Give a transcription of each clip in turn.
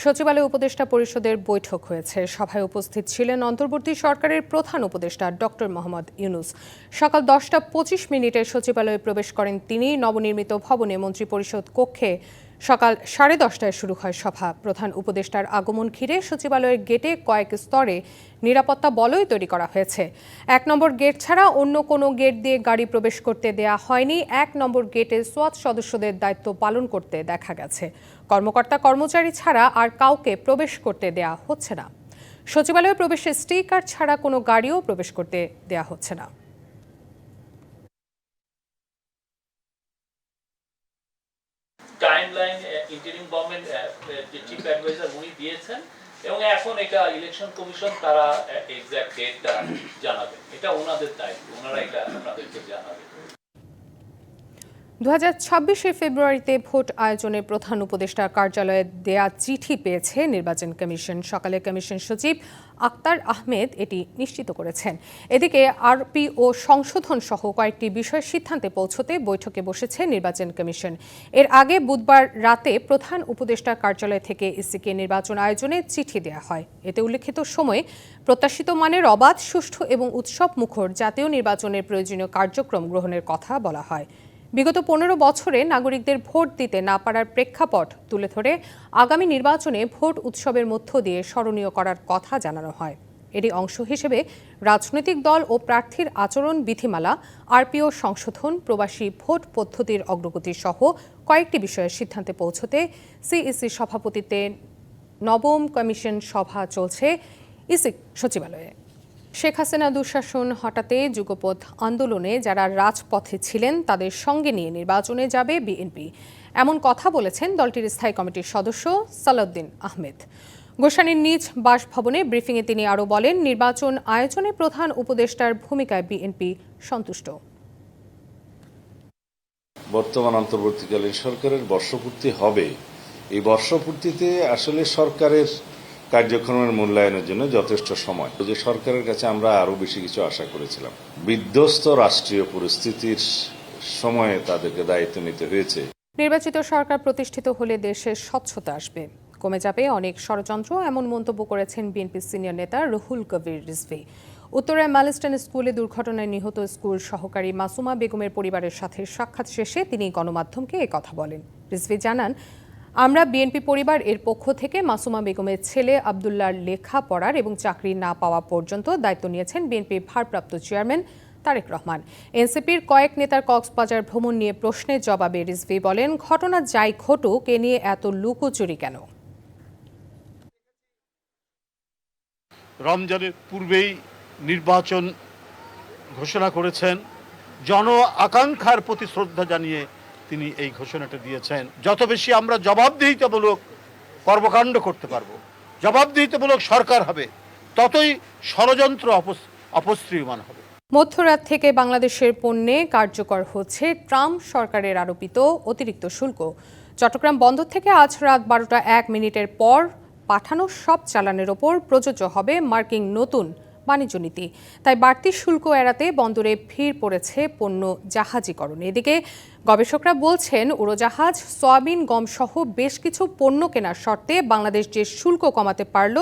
সচিবালয় উপদেষ্টা পরিষদের বৈঠক হয়েছে। সভায় উপস্থিত ছিলেন অন্তর্বর্তী সরকারের প্রধান উপদেষ্টা ডক্টর মোহাম্মদ ইউনূস। সকাল 10টা 25 সচিবালয়ে প্রবেশ করেন তিনি। নবনির্মিত ভবনে মন্ত্রিপরিষদ কক্ষে সকাল 10:30টায় শুরু হয় সভা। প্রধান উপদেষ্টার আগমন ঘিরে সচিবালয়ের গেটে কয়েক স্তরে নিরাপত্তা বলয় তৈরি করা হয়েছে। 1 নম্বর গেট ছাড়া অন্য কোনো গেট দিয়ে গাড়ি প্রবেশ করতে দেয়া হয়নি। 1 নম্বর গেটে সোয়াত সদস্যদের দায়িত্ব পালন করতে দেখা গেছে। কর্মকর্তা কর্মচারী ছাড়া আর কাউকে প্রবেশ করতে দেয়া হচ্ছে না। সচিবালয়ে প্রবেশের স্টিকার ছাড়া কোনো গাড়িও প্রবেশ করতে দেয়া হচ্ছে না। Timeline interim government chief adviser উনি দিয়েছেন এবং এখন এটা ইলেকশন কমিশন তারা এক্সাক্ট ডেটটা জানাবে। এটা ওনাদের দায়িত্ব, ওনারা এটা আপনাদেরকে জানাবে। 2026 ফেব্রুয়ারিতে ভোট আয়োজনে প্রধান উপদেষ্টার কার্যালয়ে দেয়া চিঠি পেয়েছে নির্বাচন কমিশন। সকালে কমিশন সচিব আক্তার আহমেদ এটি নিশ্চিত করেছেন। এদিকে আরপিও সংশোধন সহ কয়েকটি বিষয়ের সিদ্ধান্তে পৌঁছতে বৈঠকে বসেছে নির্বাচন কমিশন। এর আগে বুধবার রাতে প্রধান উপদেষ্টার কার্যালয় থেকে ইসিকে নির্বাচন আয়োজনে চিঠি দেওয়া হয়। এতে উল্লেখিত সময়ে প্রত্যাশিত মানের অবাধ, সুষ্ঠু এবং উৎসব মুখর জাতীয় নির্বাচনের প্রয়োজনীয় কার্যক্রম গ্রহণের কথা বলা হয়। বিগত 15 বছরে নাগরিকদের ভোট দিতে না পারার প্রেক্ষাপট তুলে ধরে আগামী নির্বাচনে ভোট উৎসবের মধ্য দিয়ে স্মরণীয় করার কথা জানানো হয়। এরই অংশ হিসেবে রাজনৈতিক দল ও প্রার্থীর আচরণ বিধিমালা, আরপিও সংশোধন, প্রবাসী ভোট পদ্ধতির অগ্রগতি সহ কয়েকটি বিষয়ের সিদ্ধান্তে পৌঁছতে সিইসি সভাপতিত্বে নবম কমিশন সভা চলছে ইসি সচিবালয়ে। শেখ হাসিনা দুঃশাসন হটাতে যুগপৎ আন্দোলনে যারা রাজপথে ছিলেন তাদের সঙ্গে নিয়ে নির্বাচনে যাবে বিএনপি, এমন কথা বলেছেন দলটির স্থায়ী কমিটির সদস্য সালাউদ্দিন আহমেদ। গোসানির নিজ বাসভবনে ব্রিফিংয়ে তিনি আরও বলেন, নির্বাচন আয়োজনে প্রধান উপদেষ্টার ভূমিকায় বিএনপি সন্তুষ্ট। বর্তমান অন্তর্বর্তীকালীন সরকারের বর্ষপূর্তি হবে। এই বর্ষপূর্তিতে আসলে সরকারের কার্যক্রমের মূল্যায়নের জন্য যথেষ্ট সময়। যে সরকারের কাছে আমরা আরো বেশি কিছু আশা করেছিলাম। বিধ্বস্ত রাষ্ট্রীয় পরিস্থিতির সময়ে তাদেরকে দায়িত্ব নিতে হয়েছে। নির্বাচিত সরকার প্রতিষ্ঠিত হলে দেশের স্বচ্ছতা আসবে, কমে যাবে অনেক ষড়যন্ত্র, এমন মন্তব্য করেছেন বিএনপি সিনিয়র নেতা রুহুল কবির রিজভী। উত্তরায় ম্যালিস্টন স্কুলে দুর্ঘটনায় নিহত স্কুল সহকারী মাসুমা বেগমের পরিবারের সাথে সাক্ষাৎ শেষে তিনি গণমাধ্যমকে কথা বলেন। রিজভী জানান, আমরা বিএনপি পরিবার এর পক্ষ থেকে মাসুমা বেগমের ছেলে আব্দুল্লাহর লেখা পড়ার এবং চাকরি না পাওয়া পর্যন্ত দায়িত্ব নিয়েছেন বিএনপির ভারপ্রাপ্ত চেয়ারম্যান তারেক রহমান। এনসিপির কয়েক নেতার কক্সবাজার ভ্রমণ নিয়ে প্রশ্নের জবাবে রিজভী বলেন, ঘটনা যাই ঘটুক এ নিয়ে এত লুকোচুরি কেন? রমজানের পূর্বেই নির্বাচন ঘোষণা করেছেন। জন আকাঙ্ক্ষার প্রতি শ্রদ্ধা জানিয়ে তিনি এই ঘোষণাটা দিয়েছেন। যত বেশি আমরা জবাবদিহিতামূলক কর্মকাণ্ড করতে পারবো, জবাবদিহিতামূলক সরকার হবে, ততই ষড়যন্ত্র অপসৃয়মান হবে। মধ্যরাত থেকে বাংলাদেশের পণ্যে কার্যকর হচ্ছে ট্রাম্প সরকারের আরোপিত অতিরিক্ত শুল্ক। চট্টগ্রাম বন্দর থেকে আজ রাত 12টা 1 পর পাঠানো সব চালানের ওপর প্রযোজ্য হবে মার্কিন নতুন বাণিজ্য নীতি। তাই বাড়তি শুল্ক এড়াতে বন্দরে ভিড় পড়েছে পণ্য জাহাজীকরণে। এদিকে গবেষকরা বলছেন, উড়োজাহাজ, সয়াবিন, গম সহ বেশ কিছু পণ্য কেনার শর্তে বাংলাদেশ যে শুল্ক কমাতে পারল,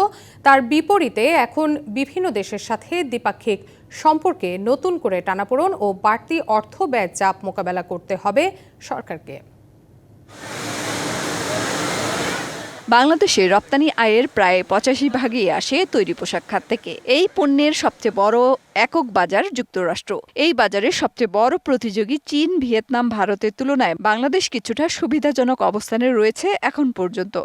তার বিপরীতে এখন বিভিন্ন দেশের সাথে দ্বিপাক্ষিক সম্পর্কে নতুন করে টানাপোড়েন ও বাড়তি অর্থ ব্যয় চাপ মোকাবেলা করতে হবে সরকারকে। বাংলাদেশের রপ্তানি আয়ের প্রায় 85% আসে তৈরি পোশাক খাত থেকে। এই পণ্যের সবচেয়ে বড় একক বাজার যুক্তরাষ্ট্র। এই বাজারের সবচেয়ে বড় প্রতিযোগী চীন, ভিয়েতনাম, ভারতের তুলনায় বাংলাদেশ কিছুটা সুবিধাজনক অবস্থানে রয়েছে এখন পর্যন্ত।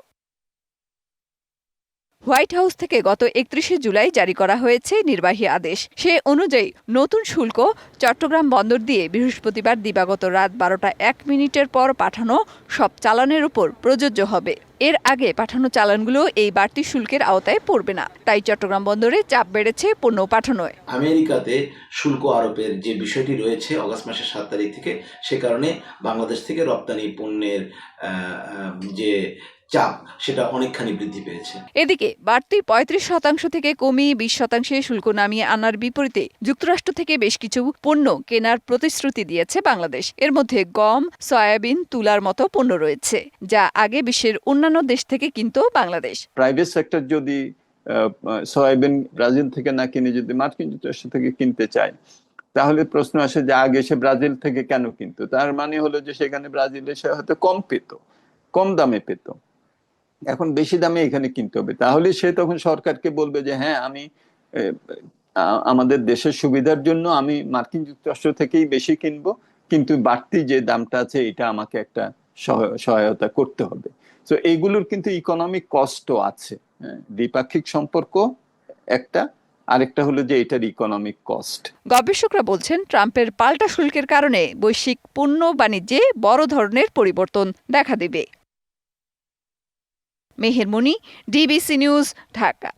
হোয়াইট হাউস থেকে গত 31 জুলাই জারি করা হয়েছে নির্বাহী আদেশ। সে অনুযায়ী নতুন শুল্ক চট্টগ্রাম বন্দর দিয়ে বৃহস্পতিবার দিবাগত রাত 12টা 1 পর পাঠানো সব চালানের উপর প্রযোজ্য হবে। এর আগে পাঠানো চালানগুলো এই বাড়তি শুল্কের আওতায় পড়বে না। তাই চট্টগ্রাম বন্দরে চাপ বেড়েছে পণ্য পাঠানোয়। আমেরিকাতে শুল্ক আরোপের যে বিষয়টি রয়েছে অগাস্ট মাসের 7 তারিখ থেকে, সে কারণে বাংলাদেশ থেকে রপ্তানি পণ্যের যে চাপ সেটা অনেকখানি বৃদ্ধি পেয়েছে। এদিকে বাড়তি ৩৫% থেকে কমিয়ে ২০% শুল্ক নামিয়ে আনার বিপরীতে যুক্তরাষ্ট্র থেকে বেশ কিছু পণ্য কেনার প্রতিশ্রুতি দিয়েছে বাংলাদেশ। এর মধ্যে গম, সয়াবিন, তুলার মতো পণ্য রয়েছে, যা আগে বিশ্বের অন্যান্য দেশ থেকে কিনত বাংলাদেশ। প্রাইভেট সেক্টর যদি সয়াবিন ব্রাজিল থেকে না কিনে যদি মার্কিন যুক্তরাষ্ট্র থেকে কিনতে চায়, তাহলে প্রশ্ন আসে যে আগে সে ব্রাজিল থেকে কেন কিনতো? তার মানে হলো যে সেখানে ব্রাজিলে সে হয়তো কম পেত, কম দামে পেত, এখন বেশি দামে এখানে কিনতে হবে। তাহলে সে তখন সরকারকে বলবে যে হ্যাঁ, আমি আমাদের দেশের সুবিধার জন্য আমি মার্কিন যুক্তরাষ্ট্র থেকেই বেশি কিনবো, কিন্তু বাড়তি যে দামটা আছে এটা আমাকে একটা সহায়তা করতে হবে। তো এইগুলোর কিন্তু ইকোনমিক কস্টও আছে। দ্বিপাক্ষিক সম্পর্ক একটা, আরেকটা হলো যে এটার ইকোনমিক কস্ট। গবেষকরা বলছেন ট্রাম্পের পাল্টা শুল্কের কারণে বৈশ্বিক পণ্য বাণিজ্যে বড় ধরনের পরিবর্তন দেখা দেবে। মেহের মনি, ডিবিসি নিউজ, ঢাকা।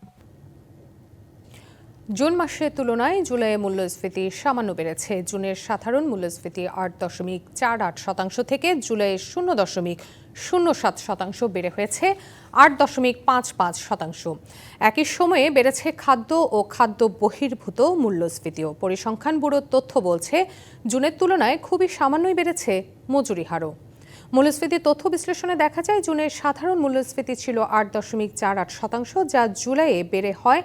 জুন মাসের তুলনায় জুলাইয়ে মূল্যস্ফীতি সামান্য বেড়েছে। জুনের সাধারণ মূল্যস্ফীতি ৮.৪৮% থেকে জুলাইয়ে 0.07% বেড়ে হয়েছে ৮.55%। একই সময়ে বেড়েছে খাদ্য ও খাদ্য বহির্ভূত মূল্যস্ফীতিও। পরিসংখ্যান ব্যুরোর তথ্য বলছে, জুনের তুলনায় খুবই সামান্যই বেড়েছে মজুরি হারও। মূল্যস্ফীতির তথ্য বিশ্লেষণে দেখা যায়, জুনের সাধারণ মূল্যস্ফীতি ছিল ৮.৪৮%, যা জুলাইয়ে বেড়ে হয়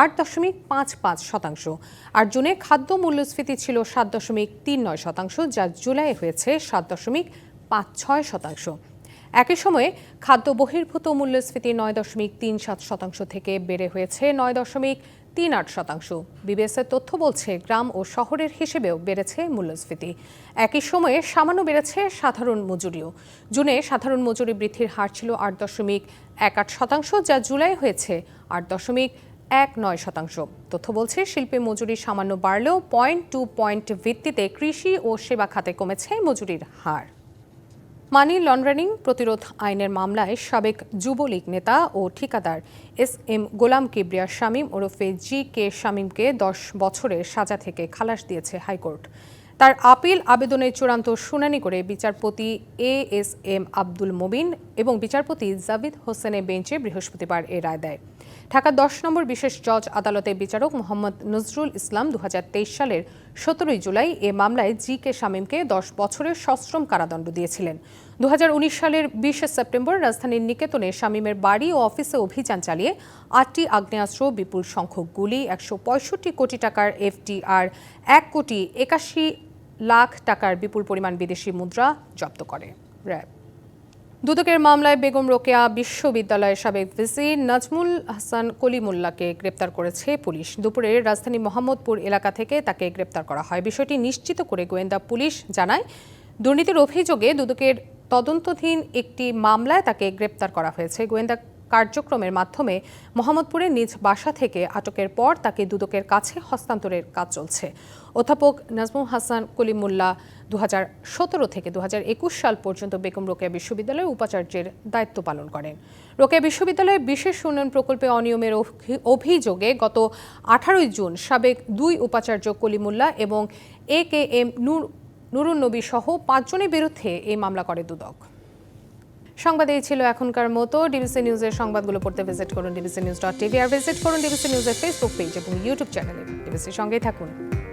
৮.55%। আর জুনে খাদ্য মূল্যস্ফীতি ছিল ৭.৩৯%, যা জুলাইয়ে হয়েছে ৭.৫৬%। একই সময়ে খাদ্য বহির্ভূত মূল্যস্ফীতি ৯.৩৭% থেকে বেড়ে হয়েছে ৯.৩৮%। বিবিএসের তথ্য বলছে, গ্রাম ও শহরের হিসেবেও বেড়েছে মূল্যস্ফীতি। একই সময়ে সামান্য বেড়েছে সাধারণ মজুরিও। জুনে সাধারণ মজুরি বৃদ্ধির হার ছিল ৮.১৮%, যা জুলাই হয়েছে ৮.19%। তথ্য বলছে, শিল্পে মজুরি সামান্য বাড়লেও পয়েন্ট টু পয়েন্ট ভিত্তিতে কৃষি ও সেবা খাতে কমেছে মজুরির হার। মানি লন্ডারিং প্রতিরোধ আইনের মামলায় সাবেক যুবলীগ নেতা ও ঠিকাদার এস.এম. গোলাম কিবরিয়া শামীম ওরফে জি.কে. শামীমকে 10 বছরের সাজা থেকে খালাস দিয়েছে হাইকোর্ট। তার আপিল আবেদনের চূড়ান্ত শুনানি করে বিচারপতি এ.এস.এম. আব্দুল মবিন এবং বিচারপতি জাবিদ হোসেনের বেঞ্চে বৃহস্পতিবার এ রায় দেয়। ঢাকা 10 নম্বর বিশেষ জজ আদালতের বিচারক মোহাম্মদ নজরুল ইসলাম 2023 সালের 17 জুলাই এ মামলায় জি.কে. শামীমকে 10 বছরের সশ্রম কারাদণ্ড দিয়েছিলেন। 2019 সালের 20 সেপ্টেম্বর রাজধানীর নিকেতনে শামীমের বাড়ি ও অফিসে অভিযান চালিয়ে 8টি আগ্নেয়াস্ত্র, বিপুল সংখ্যক গুলি, 165 কোটি টাকার এফডিআর, 1 কোটি 81 লাখ টাকার বিপুল পরিমাণ বিদেশি মুদ্রা জব্দ করে র্যাব। দুদকের মামলায় বেগম রোকেয়া বিশ্ববিদ্যালয়ের সাবেক ভিসি নাজমুল হাসান কলিমুল্লাহকে গ্রেপ্তার করেছে পুলিশ। দুপুরে রাজধানী মোহাম্মদপুর এলাকা থেকে তাকে গ্রেপ্তার করা হয়। বিষয়টি নিশ্চিত করে গোয়েন্দা পুলিশ জানায়, দুর্নীতির অভিযোগে দুদকের তদন্তাধীন একটি মামলায় তাকে গ্রেপ্তার করা হয়েছে। গোয়েন্দা কার্যক্রমের মাধ্যমে মোহাম্মদপুরের নিজ বাসা থেকে আটকের পর তাকে দুদকের কাছে হস্তান্তরের কাজ চলছে। অধ্যাপক নাজমুল হাসান কলিমুল্লাহ 2017 থেকে 2021 সাল পর্যন্ত বেগম রোকেয়া বিশ্ববিদ্যালয়ের উপাচার্যের দায়িত্ব পালন করেন। রোকেয়া বিশ্ববিদ্যালয়ের বিশেষ উন্নয়ন প্রকল্পে অনিয়মের অভিযোগে গত 18 জুন সাবেক 2 উপাচার্য কলিমুল্লাহ এবং এ.কে.এম. নুরুন নবী সহ 5 জনের বিরুদ্ধে এই মামলা করে দুদক। সংবাদ এই ছিল এখনকার মতো। ডিবিসি নিউজের সংবাদগুলো পড়তে ভিজিট করুন dbcnews.tv আর ভিজিট করুন ডিবিসি নিউজের ফেসবুক পেজ এবং ইউটিউব চ্যানেলে। ডিবিসির সঙ্গেই থাকুন।